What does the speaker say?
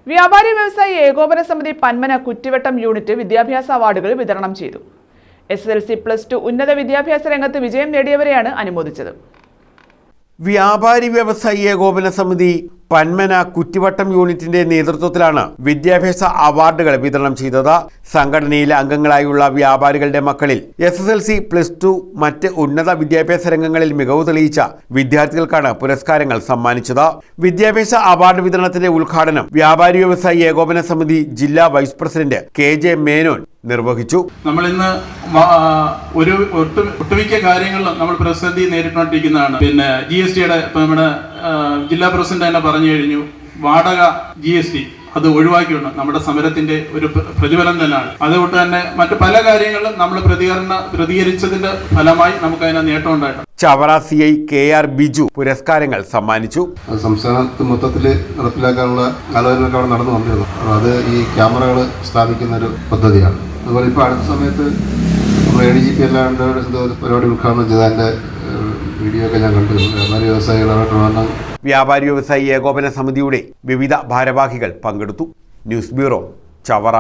വ്യാപാരി വ്യവസായി ഏകോപന സമിതി പന്മന കുറ്റിവട്ടം യൂണിറ്റ് വിദ്യാഭ്യാസ അവാർഡുകൾ വിതരണം ചെയ്തു. SSLC+2 ഉന്നത വിദ്യാഭ്യാസ രംഗത്ത് വിജയം നേടിയവരെയാണ് അനുമോദിച്ചത്. വ്യാപാരി വ്യവസായി ഏകോപന സമിതി പന്മന കുറ്റിവട്ടം യൂണിറ്റിന്റെ നേതൃത്വത്തിലാണ് വിദ്യാഭ്യാസ അവാർഡുകൾ വിതരണം ചെയ്തത്. സംഘടനയിലെ അംഗങ്ങളായുള്ള വ്യാപാരികളുടെ മക്കളിൽ SSLC+2 മറ്റ് ഉന്നത വിദ്യാഭ്യാസ രംഗങ്ങളിൽ മികവ് തെളിയിച്ച വിദ്യാർത്ഥികൾക്കാണ് പുരസ്കാരങ്ങൾ സമ്മാനിച്ചത്. വിദ്യാഭ്യാസ അവാർഡ് വിതരണത്തിന്റെ ഉദ്ഘാടനം വ്യാപാരി വ്യവസായി ഏകോപന സമിതി ജില്ലാ വൈസ് പ്രസിഡന്റ് KJ മേനോൻ നിർവഹിച്ചു. നമ്മൾ ഇന്ന് ഒട്ടുമിക്ക കാര്യങ്ങളിലും നമ്മൾ പ്രതിസന്ധി നേരിട്ടുകൊണ്ടിരിക്കുന്നതാണ്. പിന്നെ GSTയുടെ നമ്മുടെ ജില്ലാ പ്രസിഡന്റ് തന്നെ പറഞ്ഞു കഴിഞ്ഞു, വാടക GST അത് ഒഴിവാക്കിയുണ്ട് നമ്മുടെ സമരത്തിന്റെ ഒരു പ്രതിഫലം തന്നെയാണ്. അതുകൊണ്ട് തന്നെ മറ്റു പല കാര്യങ്ങളിലും നമ്മൾ പ്രതികരിച്ചതിന്റെ ഫലമായി നമുക്ക് അതിന് നേട്ടം ഉണ്ടായിട്ടുണ്ട്. ചവറ CI KR ബിജു പുരസ്കാരങ്ങൾ സമ്മാനിച്ചു. സംസ്ഥാനത്ത് മൊത്തത്തിൽ നടപ്പിലാക്കാനുള്ള ആലോചനകളൊക്കെ അവിടെ നടന്നു വന്നിരുന്നു. അത് ഈ ക്യാമറകൾ സ്ഥാപിക്കുന്ന ഒരു പദ്ധതിയാണ്. അതുപോലെ ഇപ്പോൾ അടുത്ത സമയത്ത് നമ്മൾ ADGP എല്ലാണ്ട് എന്തോ പരിപാടി ഉദ്ഘാടനം ചെയ്തതിൻ്റെ വീഡിയോ ഒക്കെ ഞാൻ കണ്ടിരുന്നു. വ്യാപാരി വ്യവസായികളായിട്ടുള്ള വ്യാപാരി വ്യവസായി ഏകോപന സമിതിയുടെ വിവിധ ഭാരവാഹികൾ പങ്കെടുത്തു. News bureau, Chavara.